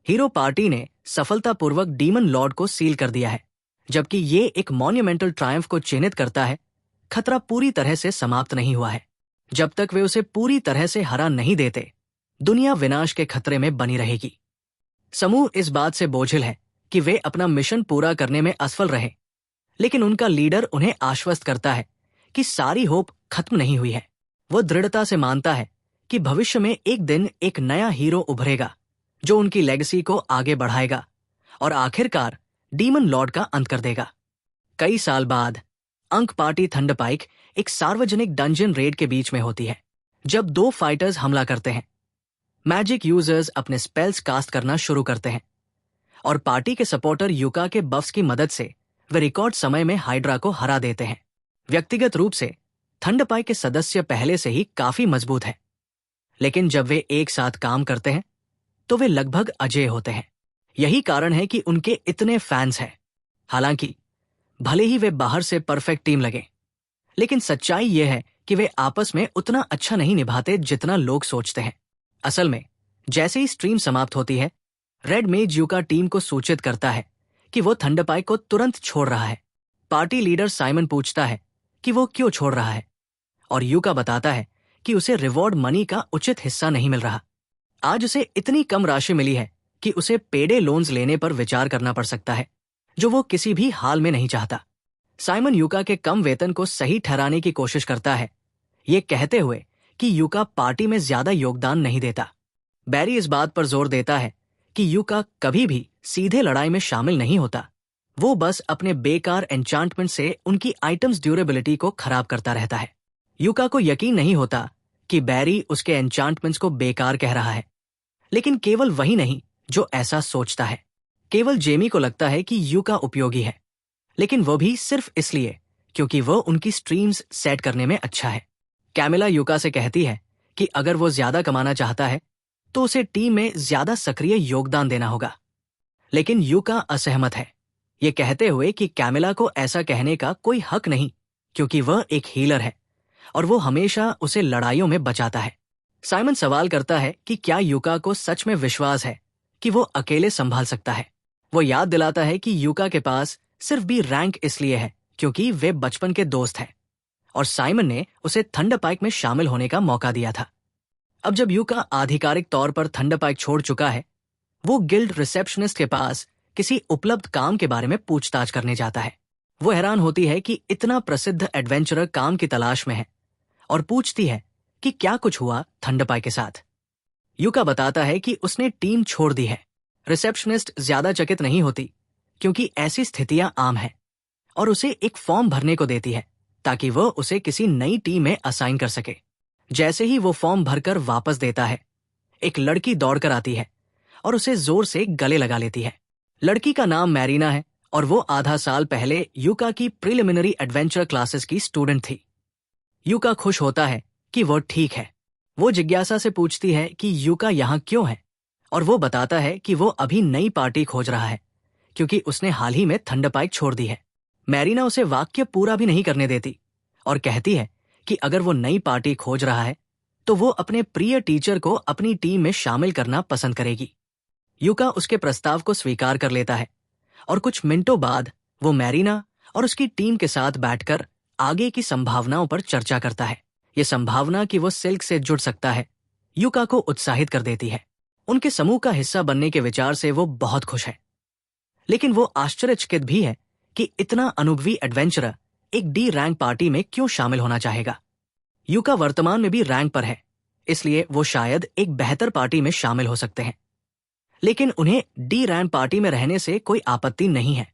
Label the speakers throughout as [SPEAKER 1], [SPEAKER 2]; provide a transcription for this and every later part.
[SPEAKER 1] Hero party ने सफलतापूर्वक demon Lord को सील कर दिया है। जबकि ये एक मॉन्यूमेंटल ट्रायम्फ को चिन्हित करता है, खतरा पूरी तरह से समाप्त नहीं हुआ है। जब तक वे उसे पूरी तरह से हरा नहीं देते, दुनिया विनाश के खतरे में बनी रहेगी। समूह इस बात से बोझिल है कि वे अपना मिशन पूरा करने में असफल रहे, लेकिन उनका लीडर उन्हें आश्वस्त करता है कि सारी होप खत्म नहीं हुई है। वो दृढ़ता से मानता है कि भविष्य में एक दिन एक नया हीरो उभरेगा जो उनकी लेगेसी को आगे बढ़ाएगा और आखिरकार डीमन लॉर्ड का अंत कर देगा। कई साल बाद अंक पार्टी थंडरपाइक एक सार्वजनिक डंजन रेड के बीच में होती है, जब दो फाइटर्स हमला करते हैं। मैजिक यूजर्स अपने स्पेल्स कास्ट करना शुरू करते हैं और पार्टी के सपोर्टर युका के बफ्स की मदद से वे रिकॉर्ड समय में हाइड्रा को हरा देते हैं। व्यक्तिगत रूप से थंडरपाइक के सदस्य पहले से ही काफी मजबूत हैं, लेकिन जब वे एक साथ काम करते हैं तो वे लगभग अजेय होते हैं। यही कारण है कि उनके इतने फैंस हैं। हालांकि भले ही वे बाहर से परफेक्ट टीम लगे, लेकिन सच्चाई यह है कि वे आपस में उतना अच्छा नहीं निभाते जितना लोग सोचते हैं। असल में जैसे ही स्ट्रीम समाप्त होती है, रेड मेज युका टीम को सूचित करता है कि वो थंडरपाइक को तुरंत छोड़ रहा है। पार्टी लीडर साइमन पूछता है कि वो क्यों छोड़ रहा है, और युका बताता है कि उसे रिवॉर्ड मनी का उचित हिस्सा नहीं मिल रहा। आज उसे इतनी कम राशि मिली है कि उसे पेडे लोन्स लेने पर विचार करना पड़ सकता है, जो वो किसी भी हाल में नहीं चाहता। साइमन युका के कम वेतन को सही ठहराने की कोशिश करता है, ये कहते हुए कि युका पार्टी में ज्यादा योगदान नहीं देता। बैरी इस बात पर जोर देता है कि युका कभी भी सीधे लड़ाई में शामिल नहीं होता। वो बस अपने बेकार एन्चांटमेंट से उनकी आइटम्स ड्यूरेबिलिटी को खराब करता रहता है। युका को यकीन नहीं होता कि बैरी उसके एन्चांटमेंट्स को बेकार कह रहा है, लेकिन केवल वही नहीं जो ऐसा सोचता है। केवल जेमी को लगता है कि युका उपयोगी है, लेकिन वो भी सिर्फ इसलिए क्योंकि वो उनकी स्ट्रीम्स सेट करने में अच्छा है। कैमिला युका से कहती है कि अगर वो ज्यादा कमाना चाहता है तो उसे टीम में ज्यादा सक्रिय योगदान देना होगा, लेकिन युका असहमत है, ये कहते हुए कि कैमिला को ऐसा कहने का कोई हक नहीं, क्योंकि वह एक हीलर है और वो हमेशा उसे लड़ाइयों में बचाता है। साइमन सवाल करता है कि क्या युका को सच में विश्वास है कि वो अकेले संभाल सकता है। वो याद दिलाता है कि युका के पास सिर्फ भी रैंक इसलिए है क्योंकि वे बचपन के दोस्त हैं और साइमन ने उसे थंडरपाइक में शामिल होने का मौका दिया था। अब जब युका आधिकारिक तौर पर थंडरपाइक छोड़ चुका है, वो गिल्ड रिसेप्शनिस्ट के पास किसी उपलब्ध काम के बारे में पूछताछ करने जाता है। वो हैरान होती है कि इतना प्रसिद्ध एडवेंचरर काम की तलाश में है और पूछती है कि क्या कुछ हुआ थंडरपाइक के साथ। युका बताता है कि उसने टीम छोड़ दी है। रिसेप्शनिस्ट ज्यादा चकित नहीं होती क्योंकि ऐसी स्थितियां आम हैं और उसे एक फॉर्म भरने को देती है ताकि वह उसे किसी नई टीम में असाइन कर सके। जैसे ही वो फॉर्म भरकर वापस देता है, एक लड़की दौड़कर आती है और उसे जोर से गले लगा लेती है। लड़की का नाम मैरीना है और वो आधा साल पहले युका की प्रिलिमिनरी एडवेंचर क्लासेस की स्टूडेंट थी। युका खुश होता है कि वो ठीक है। वो जिज्ञासा से पूछती है कि युका यहाँ क्यों है, और वो बताता है कि वो अभी नई पार्टी खोज रहा है क्योंकि उसने हाल ही में थंडरपाइक छोड़ दी है। मैरीना उसे वाक्य पूरा भी नहीं करने देती और कहती है कि अगर वो नई पार्टी खोज रहा है तो वो अपने प्रिय टीचर को अपनी टीम में शामिल करना पसंद करेगी। युका उसके प्रस्ताव को स्वीकार कर लेता है और कुछ मिनटों बाद वो मैरीना और उसकी टीम के साथ बैठकर आगे की संभावनाओं पर चर्चा करता है। ये संभावना कि वो सिल्क से जुड़ सकता है युका को उत्साहित कर देती है। उनके समूह का हिस्सा बनने के विचार से वो बहुत खुश है, लेकिन वो आश्चर्यचकित भी है कि इतना अनुभवी एडवेंचरर एक डी रैंक पार्टी में क्यों शामिल होना चाहेगा। युका वर्तमान में भी रैंक पर है, इसलिए वो शायद एक बेहतर पार्टी में शामिल हो सकते हैं, लेकिन उन्हें डी रैंक पार्टी में रहने से कोई आपत्ति नहीं है।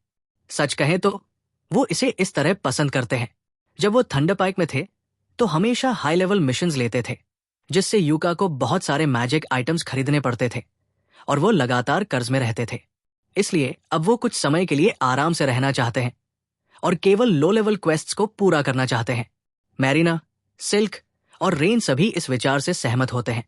[SPEAKER 1] सच कहें तो वो इसे इस तरह पसंद करते हैं। जब वो थंडरपाइक में थे तो हमेशा हाई लेवल मिशंस लेते थे, जिससे युका को बहुत सारे मैजिक आइटम्स खरीदने पड़ते थे और वो लगातार कर्ज में रहते थे। इसलिए अब वो कुछ समय के लिए आराम से रहना चाहते हैं और केवल लो लेवल क्वेस्ट्स को पूरा करना चाहते हैं। मैरीना, सिल्क और रेन सभी इस विचार से सहमत होते हैं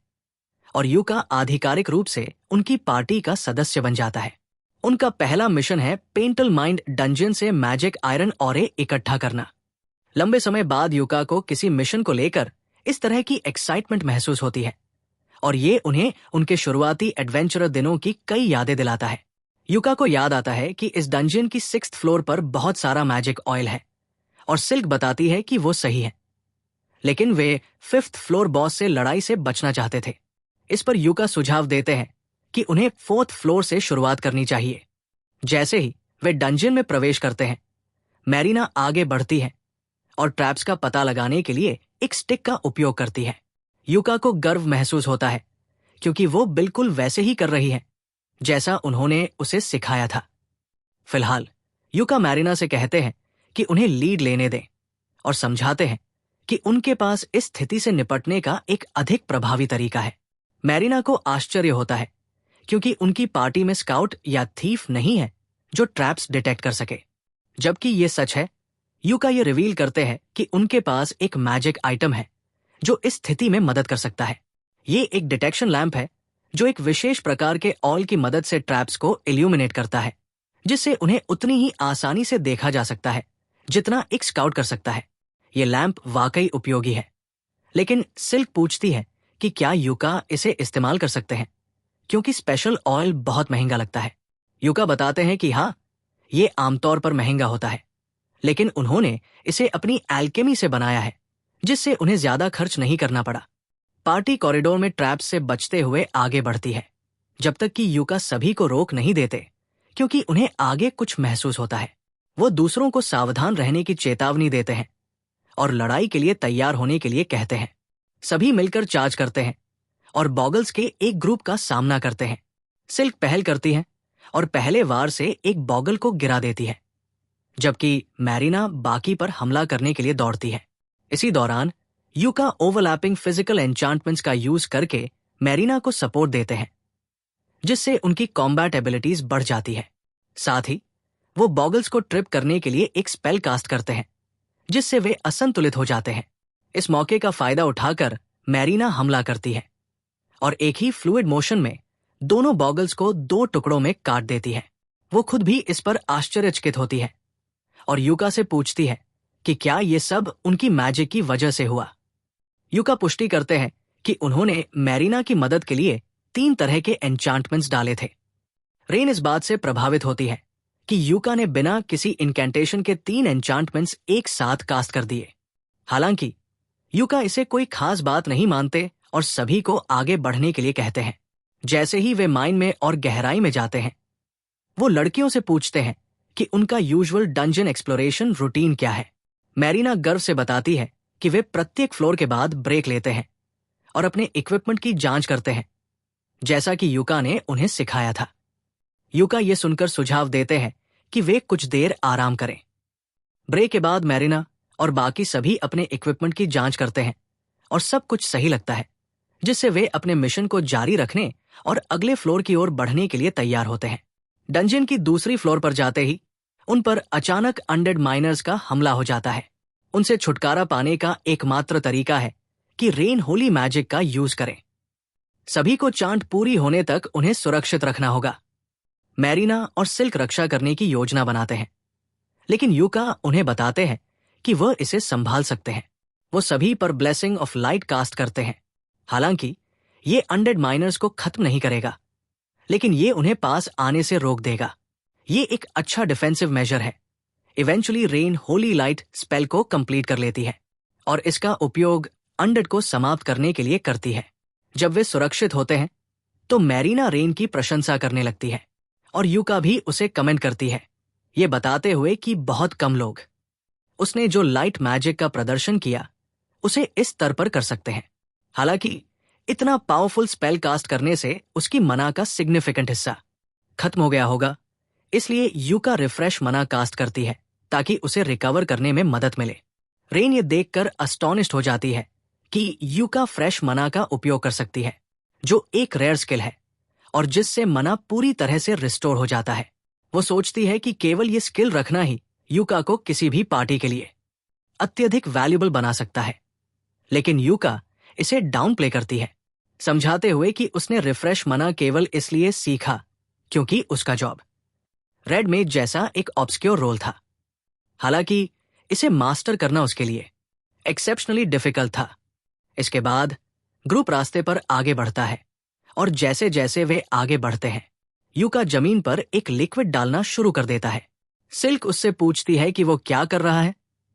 [SPEAKER 1] और युका आधिकारिक रूप से उनकी पार्टी का सदस्य बन जाता है। उनका पहला मिशन है पेंटल माइंड डंजन से मैजिक आयरन ऑरे इकट्ठा करना। लंबे समय बाद युका को किसी मिशन को लेकर इस तरह की एक्साइटमेंट महसूस होती है और ये उन्हें उनके शुरुआती एडवेंचरर दिनों की कई यादें दिलाता है। युका को याद आता है कि इस डंजन की 6th फ्लोर पर बहुत सारा मैजिक ऑयल है और सिल्क बताती है कि वो सही है, लेकिन वे 5th फ्लोर बॉस से लड़ाई से बचना चाहते थे। इस पर युका सुझाव देते हैं कि उन्हें 4th फ्लोर से शुरुआत करनी चाहिए। जैसे ही वे डंजन में प्रवेश करते हैं, मैरिना आगे बढ़ती है और ट्रैप्स का पता लगाने के लिए एक स्टिक का उपयोग करती है। युका को गर्व महसूस होता है क्योंकि वो बिल्कुल वैसे ही कर रही है जैसा उन्होंने उसे सिखाया था। फिलहाल युका मैरिना से कहते हैं कि उन्हें लीड लेने दें और समझाते हैं कि उनके पास इस स्थिति से निपटने का एक अधिक प्रभावी तरीका है। मैरिना को आश्चर्य होता है क्योंकि उनकी पार्टी में स्काउट या थीफ नहीं है जो ट्रैप्स डिटेक्ट कर सके। जबकि ये सच है, युका ये रिवील करते हैं कि उनके पास एक मैजिक आइटम है जो इस स्थिति में मदद कर सकता है। ये एक डिटेक्शन लैंप है जो एक विशेष प्रकार के ऑयल की मदद से ट्रैप्स को इल्यूमिनेट करता है, जिससे उन्हें उतनी ही आसानी से देखा जा सकता है जितना एक स्काउट कर सकता है। ये लैंप वाकई उपयोगी है, लेकिन सिल्क पूछती है कि क्या युका इसे इस्तेमाल कर सकते हैं क्योंकि स्पेशल ऑयल बहुत महंगा लगता है। युका बताते हैं कि हाँ, ये आमतौर पर महंगा होता है, लेकिन उन्होंने इसे अपनी एल्केमी से बनाया है जिससे उन्हें ज्यादा खर्च नहीं करना पड़ा। पार्टी कॉरिडोर में ट्रैप्स से बचते हुए आगे बढ़ती है जब तक कि युका सभी को रोक नहीं देते क्योंकि उन्हें आगे कुछ महसूस होता है। वो दूसरों को सावधान रहने की चेतावनी देते हैं और लड़ाई के लिए तैयार होने के लिए कहते हैं। सभी मिलकर चार्ज करते हैं और बॉगल्स के एक ग्रुप का सामना करते हैं। सिल्क पहल करती है और पहले वार से एक बॉगल को गिरा देती है, जबकि मैरिना बाकी पर हमला करने के लिए दौड़ती है। इसी दौरान युका ओवरलैपिंग फिजिकल एन्चांटमेंट्स का यूज करके मैरिना को सपोर्ट देते हैं, जिससे उनकी कॉम्बैट एबिलिटीज बढ़ जाती है। साथ ही वो बॉगल्स को ट्रिप करने के लिए एक स्पेल कास्ट करते हैं, जिससे वे असंतुलित हो जाते हैं। इस मौके का फायदा उठाकर मैरिना हमला करती है और एक ही फ्लूइड मोशन में दोनों बॉगल्स को 2 टुकड़ों में काट देती है। वो खुद भी इस पर आश्चर्यचकित होती है और युका से पूछती है कि क्या ये सब उनकी मैजिक की वजह से हुआ। युका पुष्टि करते हैं कि उन्होंने मैरिना की मदद के लिए 3 तरह के एन्चांटमेंट्स डाले थे। रेन इस बात से प्रभावित होती है कि युका ने बिना किसी इनकेंटेशन के 3 एन्चांटमेंट्स एक साथ कास्ट कर दिए। हालांकि युका इसे कोई खास बात नहीं मानते और सभी को आगे बढ़ने के लिए कहते हैं। जैसे ही वे माइन में और गहराई में जाते हैं, वो लड़कियों से पूछते हैं कि उनका यूजुअल डंजन एक्सप्लोरेशन रूटीन क्या है। मैरिना गर्व से बताती है कि वे प्रत्येक फ्लोर के बाद ब्रेक लेते हैं और अपने इक्विपमेंट की जांच करते हैं, जैसा कि युका ने उन्हें सिखाया था। युका ये सुनकर सुझाव देते हैं कि वे कुछ देर आराम करें। ब्रेक के बाद मैरिना और बाकी सभी अपने इक्विपमेंट की जांच करते हैं और सब कुछ सही लगता है, जिससे वे अपने मिशन को जारी रखने और अगले फ्लोर की ओर बढ़ने के लिए तैयार होते हैं। डंजन की दूसरी फ्लोर पर जाते ही उन पर अचानक अनडेड माइनर्स का हमला हो जाता है। उनसे छुटकारा पाने का एकमात्र तरीका है कि रेन होली मैजिक का यूज करें। सभी को चांट पूरी होने तक उन्हें सुरक्षित रखना होगा। मैरिना और सिल्क रक्षा करने की योजना बनाते हैं, लेकिन युका उन्हें बताते हैं कि वह इसे संभाल सकते हैं। वो सभी पर ब्लेसिंग ऑफ लाइट कास्ट करते हैं। हालांकि ये अनडेड माइनर्स को खत्म नहीं करेगा, लेकिन ये उन्हें पास आने से रोक देगा। ये एक अच्छा डिफेंसिव मेजर है। Eventually rain Holi light spell को कंप्लीट कर लेती है और इसका उपयोग अनडेड को समाप्त करने के लिए करती है। जब वे सुरक्षित होते हैं तो मैरिना रेन की प्रशंसा करने लगती है और युका भी उसे कमेंट करती है, ये बताते हुए कि बहुत कम लोग उसने जो लाइट मैजिक का प्रदर्शन किया उसे इस स्तर पर कर सकते हैं। हालांकि इतना पावरफुल स्पेल कास्ट करने से उसकी मना का सिग्निफिकेंट हिस्सा खत्म हो गया होगा, इसलिए युका रिफ्रेश मना कास्ट करती है ताकि उसे रिकवर करने में मदद मिले। रेन ये देखकर अस्टॉनिश्ड हो जाती है कि युका फ्रेश मना का उपयोग कर सकती है, जो एक रेयर स्किल है और जिससे मना पूरी तरह से रिस्टोर हो जाता है। वो सोचती है कि केवल ये स्किल रखना ही युका को किसी भी पार्टी के लिए अत्यधिक वैल्यूबल बना सकता है, लेकिन युका इसे डाउन प्ले करती है, समझाते हुए कि उसने रिफ्रेश मना केवल इसलिए सीखा क्योंकि उसका जॉब रेड मेज जैसा एक ऑब्सक्योर रोल था। हालांकि इसे मास्टर करना उसके लिए एक्सेप्शनली डिफिकल्ट था। इसके बाद ग्रुप रास्ते पर आगे बढ़ता है और जैसे जैसे वे आगे बढ़ते हैं, यूका जमीन पर एक लिक्विड डालना शुरू कर देता है। सिल्क उससे पूछती है कि वो क्या कर रहा है,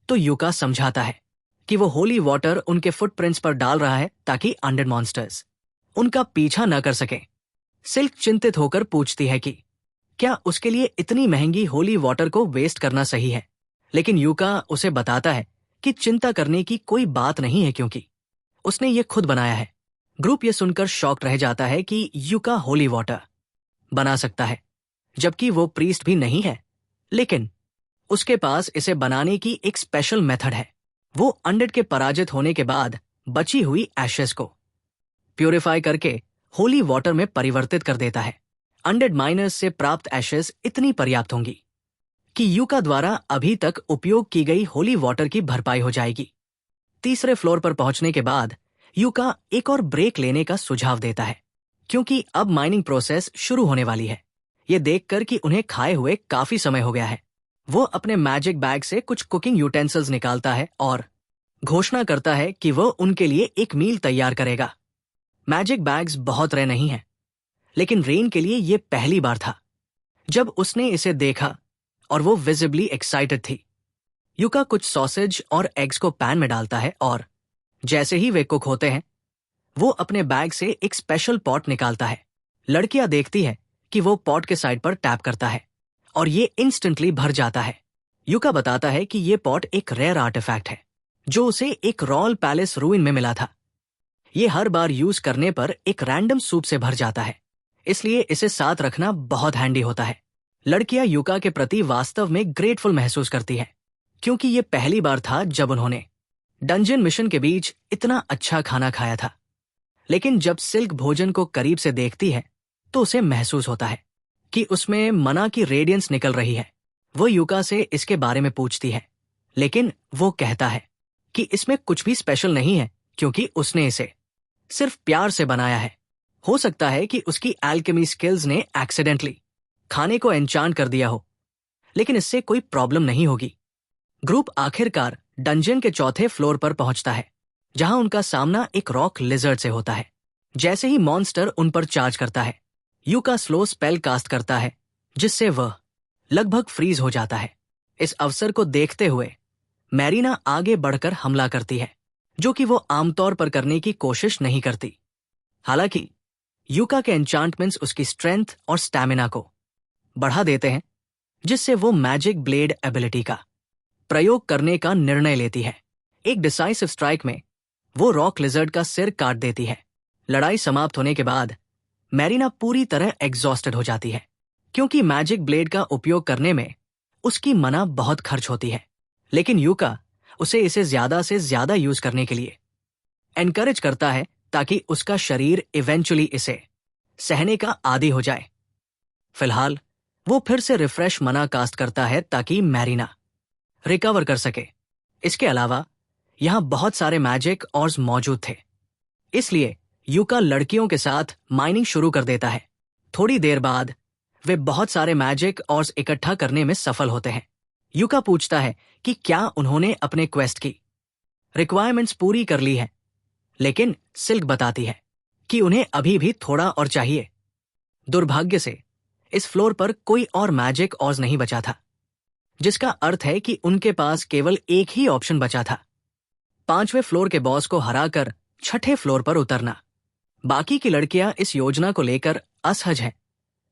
[SPEAKER 1] तो यूका समझाता है कि वो होली वाटर उनके फुटप्रिंट्स पर डाल रहा है ताकि अनडेड मॉन्स्टर्स उनका पीछा न कर सके। सिल्क चिंतित होकर पूछती है कि क्या उसके लिए इतनी महंगी होली वाटर को वेस्ट करना सही है, लेकिन यूका उसे बताता है कि चिंता करने की कोई बात नहीं है क्योंकि उसने ये खुद बनाया है। ग्रुप ये सुनकर शॉक्ड रह जाता है कि यूका होली वाटर बना सकता है, जबकि वो प्रीस्ट भी नहीं है, लेकिन उसके पास इसे बनाने की एक स्पेशल मेथड है। वो अनडेड के पराजित होने के बाद बची हुई एशेस को प्यूरिफाई करके होली वाटर में परिवर्तित कर देता है। अनडेड माइनर्स से प्राप्त एशेस इतनी पर्याप्त होंगी कि यूका द्वारा अभी तक उपयोग की गई होली वाटर की भरपाई हो जाएगी। तीसरे फ्लोर पर पहुंचने के बाद यूका एक और ब्रेक लेने का सुझाव देता है, क्योंकि अब माइनिंग प्रोसेस शुरू होने वाली है। ये देखकर कि उन्हें खाए हुए काफी समय हो गया है, वो अपने मैजिक बैग से कुछ कुकिंग यूटेंसिल्स निकालता है और घोषणा करता है कि वो उनके लिए एक मील तैयार करेगा। मैजिक बैग्स बहुत रहे नहीं हैं, लेकिन रेन के लिए ये पहली बार था जब उसने इसे देखा और वो विजिबली एक्साइटेड थी। यूका कुछ सॉसेज और एग्स को पैन में डालता है और जैसे ही वे कुक होते हैं, वो अपने बैग से एक स्पेशल पॉट निकालता है। लड़कियां देखती है कि वो पॉट के साइड पर टैप करता है और ये इंस्टेंटली भर जाता है। यूका बताता है कि ये पॉट एक रेयर आर्टिफैक्ट है जो उसे एक रॉयल पैलेस रूइन में मिला था। ये हर बार यूज करने पर एक रैंडम सूप से भर जाता है, इसलिए इसे साथ रखना बहुत हैंडी होता है। लड़कियां यूका के प्रति वास्तव में ग्रेटफुल महसूस करती हैं, क्योंकि ये पहली बार था जब उन्होंने डंजन मिशन के बीच इतना अच्छा खाना खाया था। लेकिन जब सिल्क भोजन को करीब से देखती है तो उसे महसूस होता है कि उसमें मना की रेडियंस निकल रही है। वो यूका से इसके बारे में पूछती है, लेकिन वो कहता है कि इसमें कुछ भी स्पेशल नहीं है क्योंकि उसने इसे सिर्फ प्यार से बनाया है। हो सकता है कि उसकी एल्केमी स्किल्स ने एक्सीडेंटली खाने को एन्चांट कर दिया हो, लेकिन इससे कोई प्रॉब्लम नहीं होगी। ग्रुप आखिरकार डंजन के चौथे फ्लोर पर पहुंचता है, जहां उनका सामना एक रॉक लिजर्ड से होता है। जैसे ही मॉन्स्टर उन पर चार्ज करता है, यूका स्लो स्पेल कास्ट करता है, जिससे वह लगभग फ्रीज हो जाता है। इस अवसर को देखते हुए मैरीना आगे बढ़कर हमला करती है, जो कि वो आमतौर पर करने की कोशिश नहीं करती। हालांकि यूका के एन्चांटमेंट्स उसकी स्ट्रेंथ और स्टैमिना को बढ़ा देते हैं, जिससे वो मैजिक ब्लेड एबिलिटी का प्रयोग करने का निर्णय लेती है। एक डिसाइसिव स्ट्राइक में वो रॉक लिजर्ड का सिर काट देती है। लड़ाई समाप्त होने के बाद मैरीना पूरी तरह एग्जॉस्टेड हो जाती है, क्योंकि मैजिक ब्लेड का उपयोग करने में उसकी मना बहुत खर्च होती है। लेकिन यूका उसे इसे ज्यादा से ज्यादा यूज करने के लिए एनकरेज करता है ताकि उसका शरीर इवेंचुअली इसे सहने का आदी हो जाए। फिलहाल वो फिर से रिफ्रेश मना कास्ट करता है ताकि मैरीना रिकवर कर सके। इसके अलावा यहां बहुत सारे मैजिक ऑर्स मौजूद थे, इसलिए यूका लड़कियों के साथ माइनिंग शुरू कर देता है। थोड़ी देर बाद वे बहुत सारे मैजिक ऑर्स इकट्ठा करने में सफल होते हैं। यूका पूछता है कि क्या उन्होंने अपने क्वेस्ट की रिक्वायरमेंट्स पूरी कर ली है, लेकिन सिल्क बताती है कि उन्हें अभी भी थोड़ा और चाहिए। दुर्भाग्य से इस फ्लोर पर कोई और मैजिक ऑर्स नहीं बचा था, जिसका अर्थ है कि उनके पास केवल एक ही ऑप्शन बचा था, 5वें फ्लोर के बॉस को हराकर 6ठे फ्लोर पर उतरना। बाकी की लड़कियां इस योजना को लेकर असहज हैं,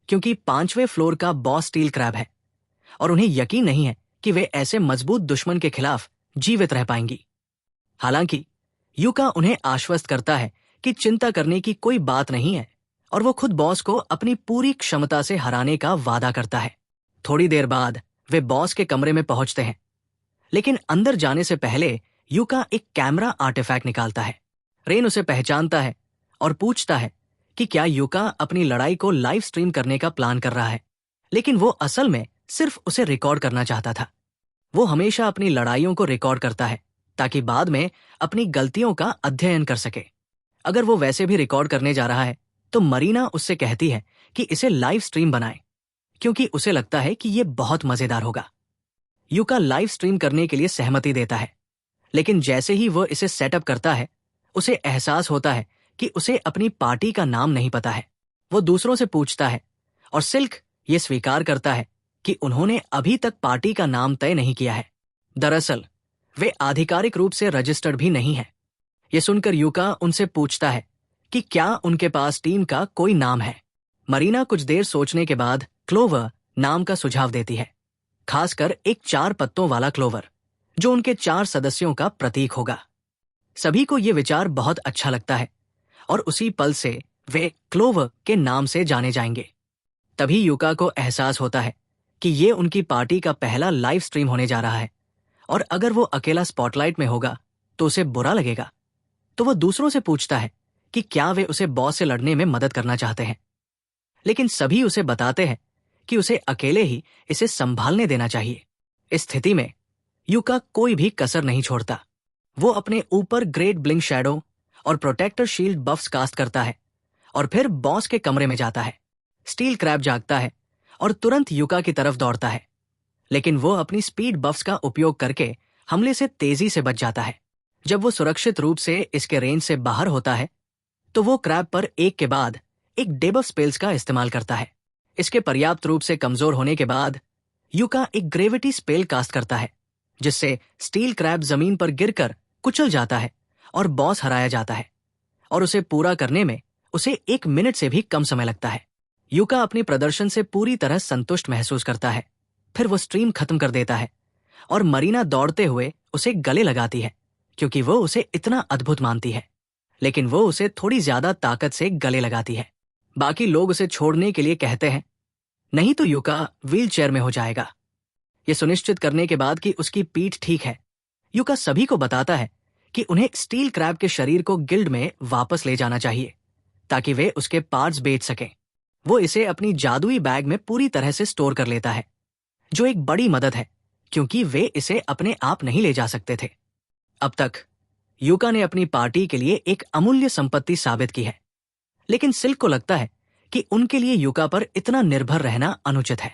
[SPEAKER 1] क्योंकि 5वें फ्लोर का बॉस स्टील क्रैब है और उन्हें यकीन नहीं है कि वे ऐसे मजबूत दुश्मन के खिलाफ जीवित रह पाएंगी। हालांकि यूका उन्हें आश्वस्त करता है कि चिंता करने की कोई बात नहीं है और वो खुद बॉस को अपनी पूरी क्षमता से हराने का वादा करता है। थोड़ी देर बाद वे बॉस के कमरे में पहुंचते हैं, लेकिन अंदर जाने से पहले यूका एक कैमरा आर्टिफैक्ट निकालता है। रेन उसे पहचानता है और पूछता है कि क्या यूका अपनी लड़ाई को लाइव स्ट्रीम करने का प्लान कर रहा है, लेकिन वो असल में सिर्फ उसे रिकॉर्ड करना चाहता था। वो हमेशा अपनी लड़ाइयों को रिकॉर्ड करता है ताकि बाद में अपनी गलतियों का अध्ययन कर सके। अगर वो वैसे भी रिकॉर्ड करने जा रहा है तो मरीना उससे कहती है कि इसे लाइव स्ट्रीम बनाए, क्योंकि उसे लगता है कि ये बहुत मजेदार होगा। यूका लाइव स्ट्रीम करने के लिए सहमति देता है, लेकिन जैसे ही वो इसे सेटअप करता है, उसे एहसास होता है कि उसे अपनी पार्टी का नाम नहीं पता है। वो दूसरों से पूछता है और सिल्क ये स्वीकार करता है कि उन्होंने अभी तक पार्टी का नाम तय नहीं किया है। दरअसल वे आधिकारिक रूप से रजिस्टर्ड भी नहीं है। ये सुनकर यूका उनसे पूछता है कि क्या उनके पास टीम का कोई नाम है। मरीना कुछ देर सोचने के बाद क्लोवर नाम का सुझाव देती है, खासकर एक 4 पत्तों वाला क्लोवर जो उनके 4 सदस्यों का प्रतीक होगा। सभी को ये विचार बहुत अच्छा लगता है और उसी पल से वे क्लोवर के नाम से जाने जाएंगे। तभी यूका को एहसास होता है कि ये उनकी पार्टी का पहला लाइव स्ट्रीम होने जा रहा है और अगर वो अकेला स्पॉटलाइट में होगा तो उसे बुरा लगेगा। तो वो दूसरों से पूछता है कि क्या वे उसे बॉस से लड़ने में मदद करना चाहते हैं, लेकिन सभी उसे बताते हैं कि उसे अकेले ही इसे संभालने देना चाहिए। इस स्थिति में यूका कोई भी कसर नहीं छोड़ता। वो अपने ऊपर ग्रेट ब्लिंक शैडो और प्रोटेक्टर शील्ड बफ्स कास्ट करता है और फिर बॉस के कमरे में जाता है। स्टील क्रैब जागता है और तुरंत यूका की तरफ दौड़ता है, लेकिन वो अपनी स्पीड बफ्स का उपयोग करके हमले से तेजी से बच जाता है। जब वो सुरक्षित रूप से इसके रेंज से बाहर होता है तो वो क्रैब पर एक के बाद एक डेबफ स्पेल्स का इस्तेमाल करता है। इसके पर्याप्त रूप से कमजोर होने के बाद यूका एक ग्रेविटी स्पेल कास्ट करता है, जिससे स्टील क्रैब जमीन पर गिरकर कुचल जाता है और बॉस हराया जाता है और उसे पूरा करने में उसे 1 मिनट से भी कम समय लगता है। यूका अपने प्रदर्शन से पूरी तरह संतुष्ट महसूस करता है। फिर वो स्ट्रीम खत्म कर देता है और मरीना दौड़ते हुए उसे गले लगाती है क्योंकि वो उसे इतना अद्भुत मानती है, लेकिन वो उसे थोड़ी ज्यादा ताकत से गले लगाती है। बाकी लोग उसे छोड़ने के लिए कहते हैं, नहीं तो यूका व्हील चेयर में हो जाएगा। ये सुनिश्चित करने के बाद कि उसकी पीठ ठीक है, यूका सभी को बताता है कि उन्हें स्टील क्रैब के शरीर को गिल्ड में वापस ले जाना चाहिए ताकि वे उसके पार्ट्स बेच सकें। वो इसे अपनी जादुई बैग में पूरी तरह से स्टोर कर लेता है, जो एक बड़ी मदद है क्योंकि वे इसे अपने आप नहीं ले जा सकते थे। अब तक यूका ने अपनी पार्टी के लिए एक अमूल्य संपत्ति साबित की है, लेकिन सिल्क को लगता है कि उनके लिए यूका पर इतना निर्भर रहना अनुचित है।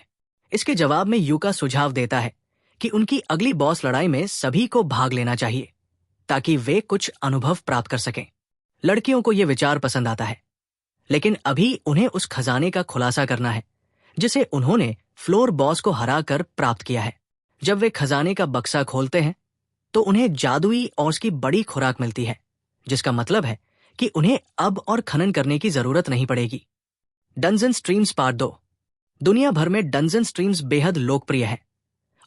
[SPEAKER 1] इसके जवाब में यूका सुझाव देता है कि उनकी अगली बॉस लड़ाई में सभी को भाग लेना चाहिए ताकि वे कुछ अनुभव प्राप्त कर सकें। लड़कियों को यह विचार पसंद आता है, लेकिन अभी उन्हें उस खजाने का खुलासा करना है जिसे उन्होंने फ्लोर बॉस को हराकर प्राप्त किया है। जब वे खजाने का बक्सा खोलते हैं तो उन्हें जादुई ऑर्स की बड़ी खुराक मिलती है, जिसका मतलब है कि उन्हें अब और खनन करने की जरूरत नहीं पड़ेगी। Dungeon streams part 2। दुनिया भर में डंजन स्ट्रीम्स बेहद लोकप्रिय है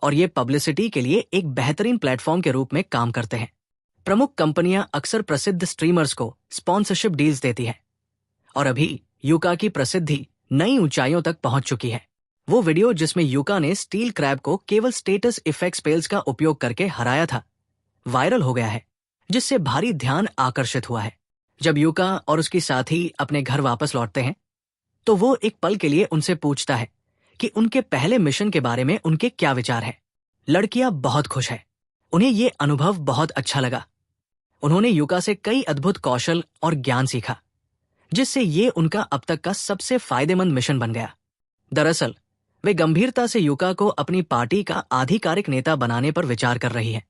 [SPEAKER 1] और ये पब्लिसिटी के लिए एक बेहतरीन प्लेटफॉर्म के रूप में काम करते हैं। प्रमुख कंपनियां अक्सर प्रसिद्ध स्ट्रीमर्स को स्पॉन्सरशिप डील्स देती है और अभी यूका की प्रसिद्धि नई ऊंचाइयों तक पहुंच चुकी है। वो वीडियो जिसमें यूका ने स्टील क्रैब को केवल स्टेटस इफेक्ट स्पेल्स का उपयोग करके हराया था, वायरल हो गया है, जिससे भारी ध्यान आकर्षित हुआ है। जब यूका और उसकी साथी अपने घर वापस लौटते हैं तो वो एक पल के लिए उनसे पूछता है कि उनके पहले मिशन के बारे में उनके क्या विचार है। लड़कियां बहुत खुश है, उन्हें ये अनुभव बहुत अच्छा लगा। उन्होंने यूका से कई अद्भुत कौशल और ज्ञान सीखा, जिससे ये उनका अब तक का सबसे फायदेमंद मिशन बन गया। दरअसल वे गंभीरता से यूका को अपनी पार्टी का आधिकारिक नेता बनाने पर विचार कर रही है,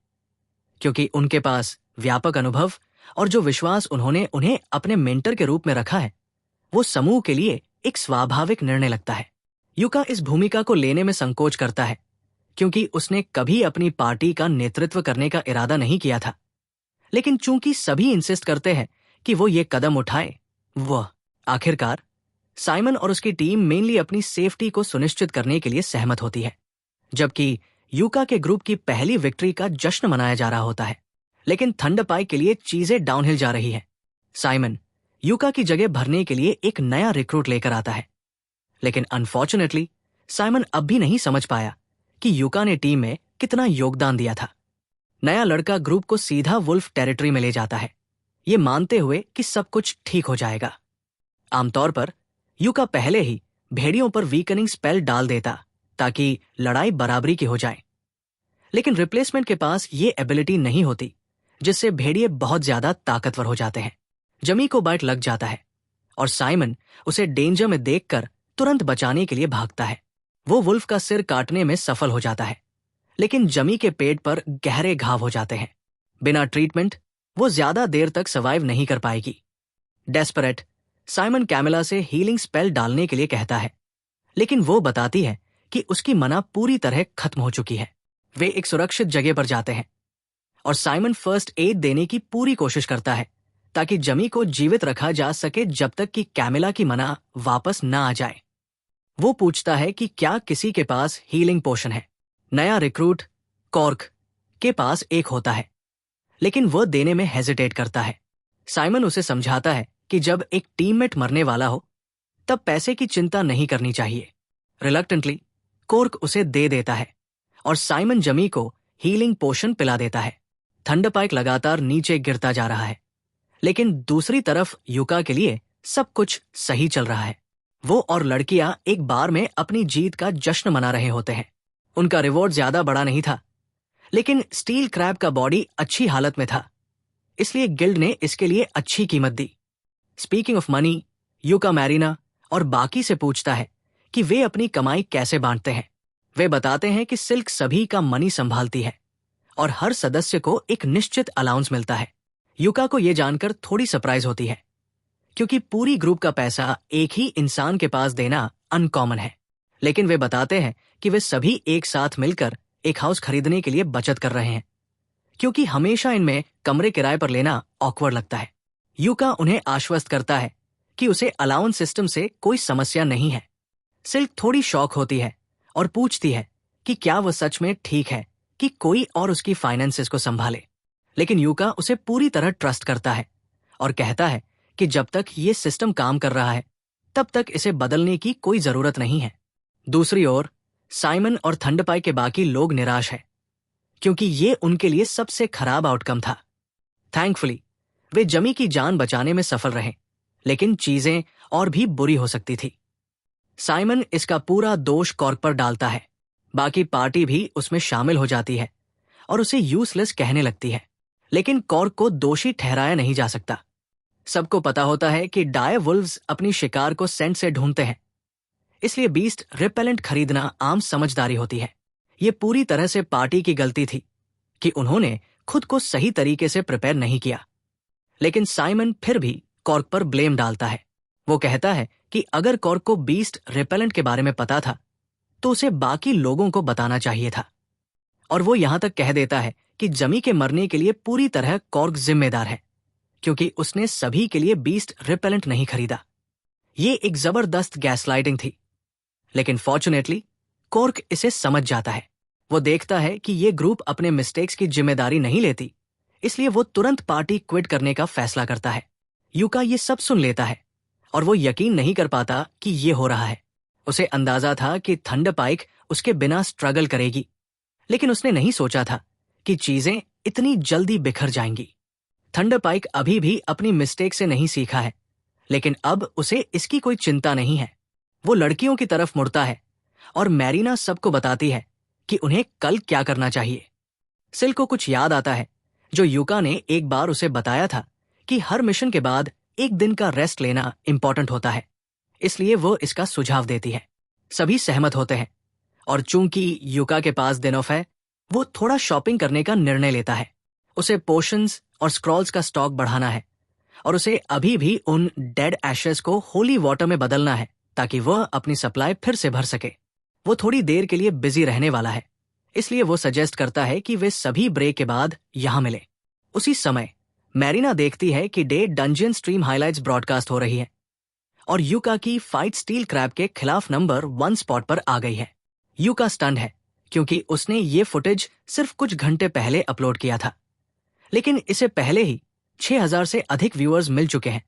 [SPEAKER 1] क्योंकि उनके पास व्यापक अनुभव और जो विश्वास उन्होंने उन्हें अपने मेंटर के रूप में रखा है, वो समूह के लिए एक स्वाभाविक निर्णय लगता है। यूका इस भूमिका को लेने में संकोच करता है क्योंकि उसने कभी अपनी पार्टी का नेतृत्व करने का इरादा नहीं किया था, लेकिन चूंकि सभी इंसिस्ट करते हैं कि वो ये कदम उठाए, वह आखिरकार साइमन और उसकी टीम मेनली अपनी सेफ्टी को सुनिश्चित करने के लिए सहमत होती है। जबकि यूका के ग्रुप की पहली विक्ट्री का जश्न मनाया जा रहा होता है, लेकिन थंडरपाई के लिए चीजें डाउनहिल जा रही है। साइमन यूका की जगह भरने के लिए एक नया रिक्रूट लेकर आता है, लेकिन अनफॉर्चुनेटली साइमन अब भी नहीं समझ पाया कि यूका ने टीम में कितना योगदान दिया था। नया लड़का ग्रुप को सीधा वुल्फ टेरिटरी में ले जाता है, ये मानते हुए कि सब कुछ ठीक हो जाएगा। आमतौर पर यूका पहले ही भेड़ियों पर वीकनिंग स्पेल डाल देता ताकि लड़ाई बराबरी की हो जाए, लेकिन रिप्लेसमेंट के पास ये एबिलिटी नहीं होती, जिससे भेड़िए बहुत ज्यादा ताकतवर हो जाते हैं। जमी को बाइट लग जाता है और साइमन उसे डेंजर में देखकर तुरंत बचाने के लिए भागता है। वो वुल्फ का सिर काटने में सफल हो जाता है, लेकिन जमी के पेट पर गहरे घाव हो जाते हैं। बिना ट्रीटमेंट वो ज्यादा देर तक सर्वाइव नहीं कर पाएगी। डेस्परेट, साइमन कैमिला से हीलिंग स्पेल डालने के लिए कहता है, लेकिन वो बताती है कि उसकी मना पूरी तरह खत्म हो चुकी है। वे एक सुरक्षित जगह पर जाते हैं और साइमन फर्स्ट एड देने की पूरी कोशिश करता है ताकि जमी को जीवित रखा जा सके जब तक कि कैमिला की मना वापस ना आ जाए। वो पूछता है कि क्या किसी के पास हीलिंग पोशन है। नया रिक्रूट कॉर्क के पास एक होता है, लेकिन वह देने में हेजिटेट करता है। साइमन उसे समझाता है कि जब एक टीममेट मरने वाला हो तब पैसे की चिंता नहीं करनी चाहिए। रिलक्टेंटली कॉर्क उसे दे देता है और साइमन जमी को हीलिंग पोशन पिला देता है। थंडरपाइक लगातार नीचे गिरता जा रहा है, लेकिन दूसरी तरफ युका के लिए सब कुछ सही चल रहा है। वो और लड़कियां एक बार में अपनी जीत का जश्न मना रहे होते हैं। उनका रिवॉर्ड ज्यादा बड़ा नहीं था, लेकिन स्टील क्रैब का बॉडी अच्छी हालत में था, इसलिए गिल्ड ने इसके लिए अच्छी कीमत दी। स्पीकिंग ऑफ मनी, युका मैरिना और बाकी से पूछता है कि वे अपनी कमाई कैसे बांटते हैं। वे बताते हैं कि सिल्क सभी का मनी संभालती है और हर सदस्य को एक निश्चित अलाउंस मिलता है। युका को यह जानकर थोड़ी सरप्राइज होती है, क्योंकि पूरी ग्रुप का पैसा एक ही इंसान के पास देना अनकॉमन है। लेकिन वे बताते हैं कि वे सभी एक साथ मिलकर एक हाउस खरीदने के लिए बचत कर रहे हैं, क्योंकि हमेशा इनमें कमरे किराए पर लेना ऑकवर्ड लगता है। युका उन्हें आश्वस्त करता है कि उसे अलाउंस सिस्टम से कोई समस्या नहीं है। सिल्क थोड़ी शॉक होती है और पूछती है कि क्या वह सच में ठीक है कि कोई और उसकी फाइनेंसेस को संभाले। लेकिन युका उसे पूरी तरह ट्रस्ट करता है और कहता है कि जब तक ये सिस्टम काम कर रहा है तब तक इसे बदलने की कोई जरूरत नहीं है। दूसरी ओर साइमन और थंडरपाइक के बाकी लोग निराश हैं, क्योंकि ये उनके लिए सबसे खराब आउटकम था। थैंकफुली वे जमी की जान बचाने में सफल रहे, लेकिन चीजें और भी बुरी हो सकती थी। साइमन इसका पूरा दोष कॉर्क पर डालता है। बाकी पार्टी भी उसमें शामिल हो जाती है और उसे यूजलेस कहने लगती है, लेकिन कॉर्क को दोषी ठहराया नहीं जा सकता। सबको पता होता है कि डायर वुल्व्स अपनी शिकार को सेंट से ढूंढते हैं, इसलिए बीस्ट रिपेलेंट खरीदना आम समझदारी होती है। ये पूरी तरह से पार्टी की गलती थी कि उन्होंने खुद को सही तरीके से प्रिपेयर नहीं किया। लेकिन साइमन फिर भी कॉर्क पर ब्लेम डालता है। वो कहता है कि अगर कॉर्क को बीस्ट रिपेलेंट के बारे में पता था तो उसे बाकी लोगों को बताना चाहिए था, और वो यहां तक कह देता है कि जमी के मरने के लिए पूरी तरह कॉर्क जिम्मेदार है, क्योंकि उसने सभी के लिए बीस्ट रिपेलेंट नहीं खरीदा। ये एक जबरदस्त गैसलाइटिंग थी, लेकिन फॉर्चुनेटली कॉर्क इसे समझ जाता है। वो देखता है कि ये ग्रुप अपने मिस्टेक्स की जिम्मेदारी नहीं लेती, इसलिए वो तुरंत पार्टी क्विट करने का फैसला करता है। युका ये सब सुन लेता है और वो यकीन नहीं कर पाता कि ये हो रहा है। उसे अंदाजा था कि थंडरपाइक उसके बिना स्ट्रगल करेगी, लेकिन उसने नहीं सोचा था कि चीजें इतनी जल्दी बिखर जाएंगी। थंडरपाइक अभी भी अपनी मिस्टेक से नहीं सीखा है, लेकिन अब उसे इसकी कोई चिंता नहीं है। वो लड़कियों की तरफ मुड़ता है और मैरिना सबको बताती है कि उन्हें कल क्या करना चाहिए। सिल्क को कुछ याद आता है जो युका ने एक बार उसे बताया था कि हर मिशन के बाद एक दिन का रेस्ट लेना इंपॉर्टेंट होता है, इसलिए वो इसका सुझाव देती है। सभी सहमत होते हैं और चूंकि युका के पास दिन ऑफ है, वो थोड़ा शॉपिंग करने का निर्णय लेता है। उसे पोशंस और स्क्रॉल्स का स्टॉक बढ़ाना है और उसे अभी भी उन डेड एशेस को होली वाटर में बदलना है ताकि वह अपनी सप्लाई फिर से भर सके। वो थोड़ी देर के लिए बिजी रहने वाला है, इसलिए वो सजेस्ट करता है कि वे सभी ब्रेक के बाद यहां मिले। उसी समय मैरिना देखती है कि day dungeon stream highlights broadcast हो रही है और युका की फाइट स्टील क्रैब के खिलाफ नंबर 1 स्पॉट पर आ गई है। युका स्टन्ड है क्योंकि उसने ये फुटेज सिर्फ कुछ घंटे पहले अपलोड किया था, लेकिन इसे पहले ही 6000 से अधिक व्यूअर्स मिल चुके हैं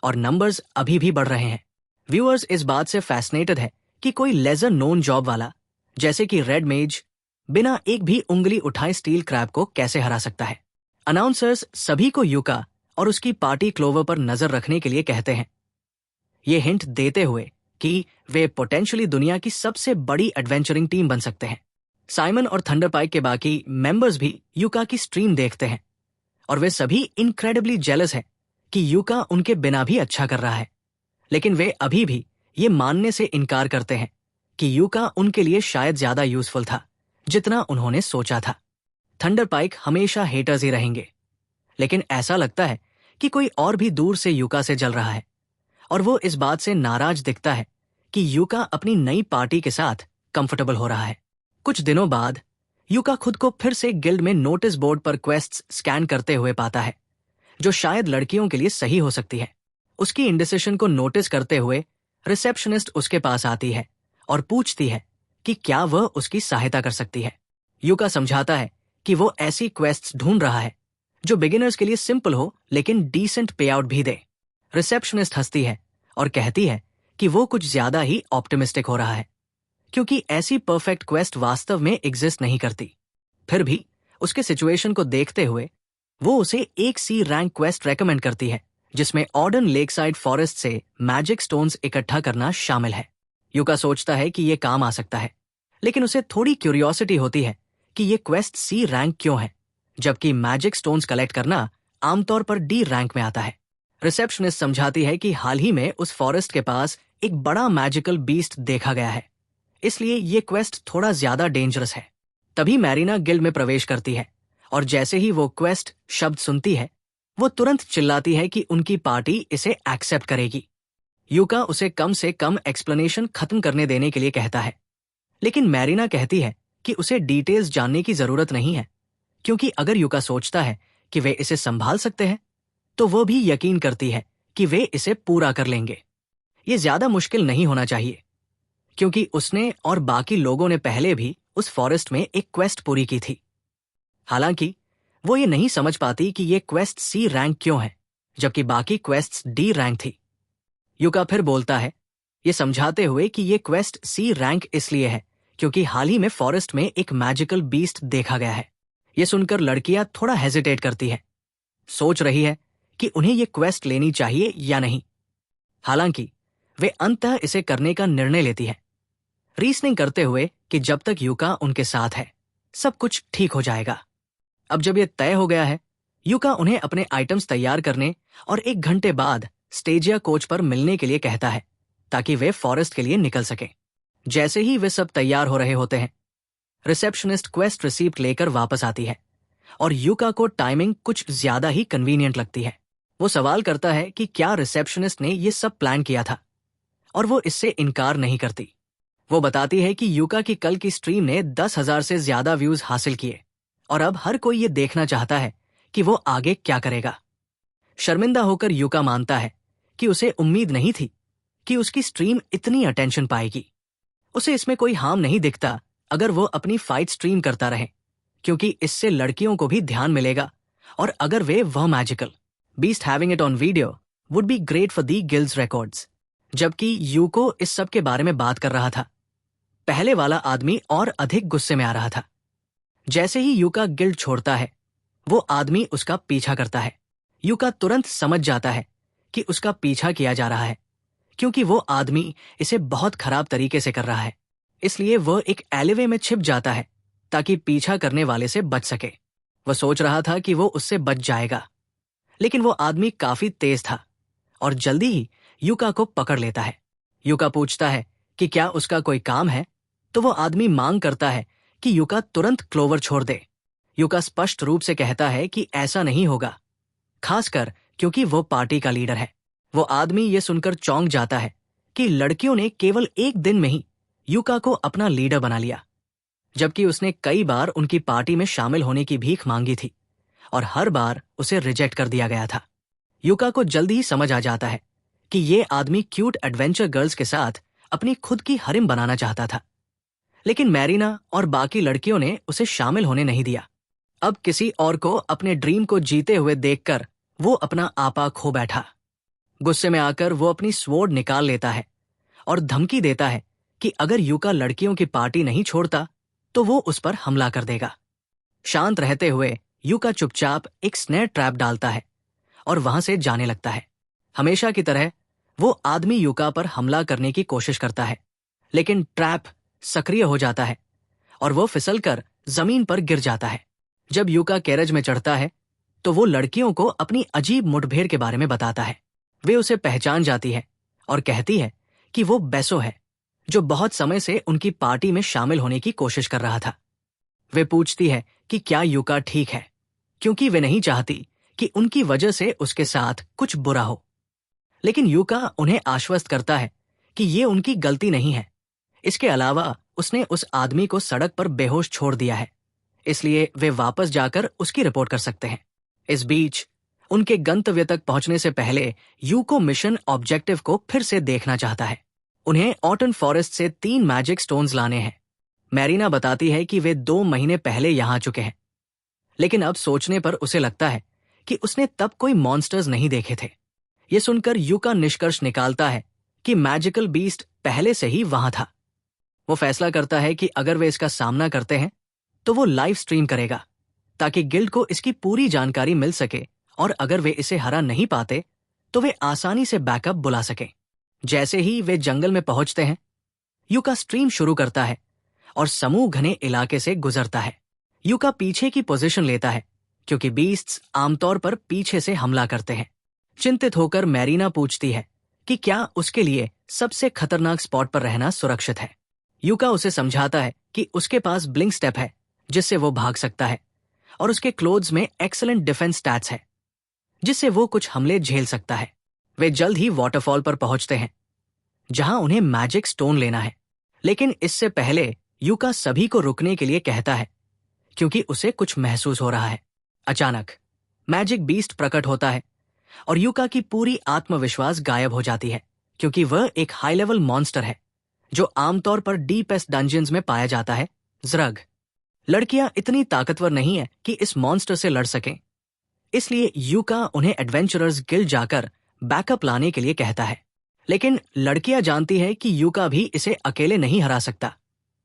[SPEAKER 1] और नंबर्स अभी भी बढ़ रहे हैं। व्यूअर्स इस बात से फैसिनेटेड है कि कोई लेजर नोन जॉब वाला जैसे कि रेड मेज बिना एक भी उंगली उठाए स्टील क्रैब को कैसे हरा सकता है। अनाउंसर्स सभी को युका और उसकी पार्टी क्लोवर पर नजर रखने के लिए कहते हैं, ये हिंट देते हुए कि वे पोटेंशियली दुनिया की सबसे बड़ी एडवेंचरिंग टीम बन सकते हैं। साइमन और थंडरपाइक के बाकी मेंबर्स भी युका की स्ट्रीम देखते हैं और वे सभी इनक्रेडिबली जेलस हैं कि युका उनके बिना भी अच्छा कर रहा है, लेकिन वे अभी भी ये मानने से इनकार करते हैं कि युका उनके लिए शायद ज्यादा यूजफुल था जितना उन्होंने सोचा था। थंडरपाइक हमेशा हेटर्स ही रहेंगे, लेकिन ऐसा लगता है कि कोई और भी दूर से यूका से जल रहा है और वो इस बात से नाराज दिखता है कि यूका अपनी नई पार्टी के साथ कंफर्टेबल हो रहा है। कुछ दिनों बाद यूका खुद को फिर से गिल्ड में नोटिस बोर्ड पर क्वेस्ट्स स्कैन करते हुए पाता है जो शायद लड़कियों के लिए सही हो सकती है। उसकी इंडिसिशन को नोटिस करते हुए रिसेप्शनिस्ट उसके पास आती है और पूछती है कि क्या वह उसकी सहायता कर सकती है। यूका समझाता है कि वो ऐसी क्वेस्ट्स ढूंढ रहा है जो बिगिनर्स के लिए सिंपल हो लेकिन डिसेंट पे आउट भी दे। रिसेप्शनिस्ट हंसती है और कहती है कि वो कुछ ज्यादा ही ऑप्टिमिस्टिक हो रहा है क्योंकि ऐसी परफेक्ट क्वेस्ट वास्तव में एग्जिस्ट नहीं करती। फिर भी उसके सिचुएशन को देखते हुए वो उसे एक सी रैंक क्वेस्ट रेकमेंड करती है जिसमें ऑर्डन लेकसाइड फॉरेस्ट से मैजिक स्टोन्स इकट्ठा करना शामिल है। यूका सोचता है कि ये काम आ सकता है, लेकिन उसे थोड़ी क्यूरियोसिटी होती है कि ये क्वेस्ट सी रैंक क्यों है जबकि मैजिक स्टोन्स कलेक्ट करना आमतौर पर डी रैंक में आता है। रिसेप्शनिस्ट समझाती है कि हाल ही में उस फॉरेस्ट के पास एक बड़ा मैजिकल बीस्ट देखा गया है, इसलिए ये क्वेस्ट थोड़ा ज्यादा डेंजरस है। तभी मैरिना गिल्ड में प्रवेश करती है और जैसे ही वो क्वेस्ट शब्द सुनती है वो तुरंत चिल्लाती है कि उनकी पार्टी इसे एक्सेप्ट करेगी। यूका उसे कम से कम एक्सप्लेनेशन खत्म करने देने के लिए कहता है, लेकिन मैरिना कहती है कि उसे डिटेल्स जानने की जरूरत नहीं है क्योंकि अगर यूका सोचता है कि वे इसे संभाल सकते हैं तो वो भी यकीन करती है कि वे इसे पूरा कर लेंगे। ये ज्यादा मुश्किल नहीं होना चाहिए क्योंकि उसने और बाकी लोगों ने पहले भी उस फॉरेस्ट में एक क्वेस्ट पूरी की थी। हालांकि वो ये नहीं समझ पाती कि ये क्वेस्ट सी रैंक क्यों है जबकि बाकी क्वेस्ट्स डी रैंक थी। यूका फिर बोलता है, ये समझाते हुए कि ये क्वेस्ट सी रैंक इसलिए है क्योंकि हाल ही में फॉरेस्ट में एक मैजिकल बीस्ट देखा गया है। ये सुनकर लड़कियां थोड़ा हेजिटेट करती है, सोच रही है कि उन्हें ये क्वेस्ट लेनी चाहिए या नहीं। हालांकि वे अंततः इसे करने का निर्णय लेती है, रीजनिंग करते हुए कि जब तक यूका उनके साथ है सब कुछ ठीक हो जाएगा। अब जब ये तय हो गया है, यूका उन्हें अपने आइटम्स तैयार करने और 1 घंटे बाद स्टेजिया कोच पर मिलने के लिए कहता है ताकि वे फॉरेस्ट के लिए निकल सके। जैसे ही वे सब तैयार हो रहे होते हैं, रिसेप्शनिस्ट क्वेस्ट रिसीप्ट लेकर वापस आती है और यूका को टाइमिंग कुछ ज्यादा ही कन्वीनियंट लगती है। वो सवाल करता है कि क्या रिसेप्शनिस्ट ने ये सब प्लान किया था और वो इससे इनकार नहीं करती। वो बताती है कि यूका की कल की स्ट्रीम ने 10,000 से ज्यादा व्यूज हासिल किए और अब हर कोई ये देखना चाहता है कि वो आगे क्या करेगा। शर्मिंदा होकर यूका मानता है कि उसे उम्मीद नहीं थी कि उसकी स्ट्रीम इतनी अटेंशन पाएगी। उसे इसमें कोई हार्म नहीं दिखता अगर वो अपनी फाइट स्ट्रीम करता रहे क्योंकि इससे लड़कियों को भी ध्यान मिलेगा और अगर वे वह magical beast having it on video would be great for the guilds records. जबकि यूको इस सब के बारे में बात कर रहा था, पहले वाला आदमी और अधिक गुस्से में आ रहा था। जैसे ही यूका गिल्ड छोड़ता है वो आदमी उसका पीछा करता है। यूका तुरंत समझ जाता है कि उसका पीछा किया जा रहा है क्योंकि वो आदमी इसे बहुत खराब तरीके से कर रहा है, इसलिए वह एक एलेवे में छिप जाता है ताकि पीछा करने वाले से बच सके। वह सोच रहा था कि वो उससे बच जाएगा, लेकिन वो आदमी काफी तेज था और जल्दी ही यूका को पकड़ लेता है। यूका पूछता है कि क्या उसका कोई काम है, तो वो आदमी मांग करता है कि यूका तुरंत क्लोवर छोड़ दे। यूका स्पष्ट रूप से कहता है कि ऐसा नहीं होगा, खासकर क्योंकि वो पार्टी का लीडर है। वो आदमी ये सुनकर चौंक जाता है कि लड़कियों ने केवल 1 दिन में ही यूका को अपना लीडर बना लिया, जबकि उसने कई बार उनकी पार्टी में शामिल होने की भीख मांगी थी और हर बार उसे रिजेक्ट कर दिया गया था। यूका को जल्दी ही समझ आ जाता है कि ये आदमी क्यूट एडवेंचर गर्ल्स के साथ अपनी खुद की हरिम बनाना चाहता था, लेकिन मैरिना और बाकी लड़कियों ने उसे शामिल होने नहीं दिया। अब किसी और को अपने ड्रीम को जीते हुए देखकर वो अपना आपा खो बैठा। गुस्से में आकर वो अपनी स्वॉर्ड निकाल लेता है और धमकी देता है कि अगर यूका लड़कियों की पार्टी नहीं छोड़ता तो वो उस पर हमला कर देगा। शांत रहते हुए यूका चुपचाप एक स्नेयर ट्रैप डालता है और वहां से जाने लगता है। हमेशा की तरह वो आदमी यूका पर हमला करने की कोशिश करता है, लेकिन ट्रैप सक्रिय हो जाता है और वो फिसलकर जमीन पर गिर जाता है। जब यूका कैरेज में चढ़ता है तो वो लड़कियों को अपनी अजीब मुठभेड़ के बारे में बताता है। वे उसे पहचान जाती है और कहती है कि वो बेसो है जो बहुत समय से उनकी पार्टी में शामिल होने की कोशिश कर रहा था। वे पूछती है कि क्या यूका ठीक है, क्योंकि वे नहीं चाहती कि उनकी वजह से उसके साथ कुछ बुरा हो। लेकिन यूका उन्हें आश्वस्त करता है कि ये उनकी गलती नहीं है। इसके अलावा उसने उस आदमी को सड़क पर बेहोश छोड़ दिया है, इसलिए वे वापस जाकर उसकी रिपोर्ट कर सकते हैं। इस बीच उनके गंतव्य तक पहुंचने से पहले यूको मिशन ऑब्जेक्टिव को फिर से देखना चाहता है। उन्हें ऑटन फॉरेस्ट से 3 मैजिक स्टोन्स लाने हैं। मैरीना बताती है कि वे 2 महीने पहले यहां आ चुके हैं, लेकिन अब सोचने पर उसे लगता है कि उसने तब कोई मॉन्स्टर्स नहीं देखे थे। यह सुनकर यूका निष्कर्ष निकालता है कि मैजिकल बीस्ट पहले से ही वहां था। वो फैसला करता है कि अगर वे इसका सामना करते हैं तो वो लाइव स्ट्रीम करेगा ताकि गिल्ड को इसकी पूरी जानकारी मिल सके, और अगर वे इसे हरा नहीं पाते तो वे आसानी से बैकअप बुला सकें। जैसे ही वे जंगल में पहुंचते हैं, यूका स्ट्रीम शुरू करता है और समूह घने इलाके से गुजरता है। यूका पीछे की पोजीशन लेता है क्योंकि बीस्ट्स आमतौर पर पीछे से हमला करते हैं। चिंतित होकर मैरीना पूछती है कि क्या उसके लिए सबसे खतरनाक स्पॉट पर रहना सुरक्षित है। यूका उसे समझाता है कि उसके पास ब्लिंक स्टेप है जिससे वो भाग सकता है, और उसके क्लोथ्स में एक्सीलेंट डिफेंस स्टैट्स है जिससे वो कुछ हमले झेल सकता है। वे जल्द ही वाटरफॉल पर पहुंचते हैं जहां उन्हें मैजिक स्टोन लेना है, लेकिन इससे पहले यूका सभी को रुकने के लिए कहता है क्योंकि उसे कुछ महसूस हो रहा है। अचानक मैजिक बीस्ट प्रकट होता है और यूका की पूरी आत्मविश्वास गायब हो जाती है क्योंकि वह एक हाई लेवल मॉन्स्टर है जो आमतौर पर डीपेस्ट डंजन्स में पाया जाता है, ज़रग। लड़कियां इतनी ताकतवर नहीं है कि इस मॉन्स्टर से लड़ सकें, इसलिए यूका उन्हें एडवेंचरर्स गिल्ड जाकर बैकअप लाने के लिए कहता है। लेकिन लड़कियां जानती है कि यूका भी इसे अकेले नहीं हरा सकता,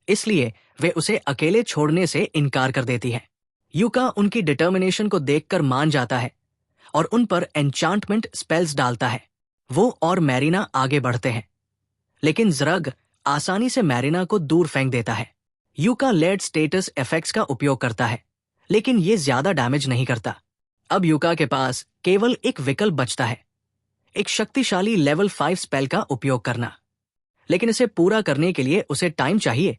[SPEAKER 1] इसलिए वे उसे अकेले छोड़ने से इनकार कर देती है। यूका उनकी डिटर्मिनेशन को देखकर मान जाता है और उन पर एन्चांटमेंट स्पेल्स डालता है। वो और मैरीना आगे बढ़ते हैं, लेकिन ज़रग आसानी से मैरीना को दूर फेंक देता है। यूका लेड स्टेटस इफेक्ट्स का उपयोग करता है, लेकिन ये ज्यादा डैमेज नहीं करता। अब यूका के पास केवल एक विकल्प बचता है, एक शक्तिशाली लेवल 5 स्पेल का उपयोग करना। लेकिन इसे पूरा करने के लिए उसे टाइम चाहिए,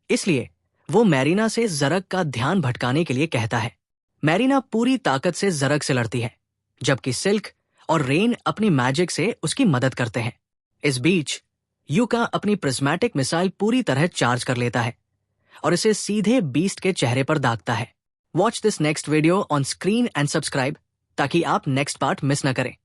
[SPEAKER 1] इसलिए वो मैरीना से ज़रग का ध्यान भटकाने के लिए कहता है। मैरीना पूरी ताकत से ज़रग से लड़ती है, जबकि सिल्क और रेन अपनी मैजिक से उसकी मदद करते हैं। इस बीच यूका अपनी प्रिज्मेटिक मिसाइल पूरी तरह चार्ज कर लेता है और इसे सीधे बीस्ट के चेहरे पर दागता है। Watch this next video on screen and subscribe ताकि आप नेक्स्ट पार्ट मिस न करें।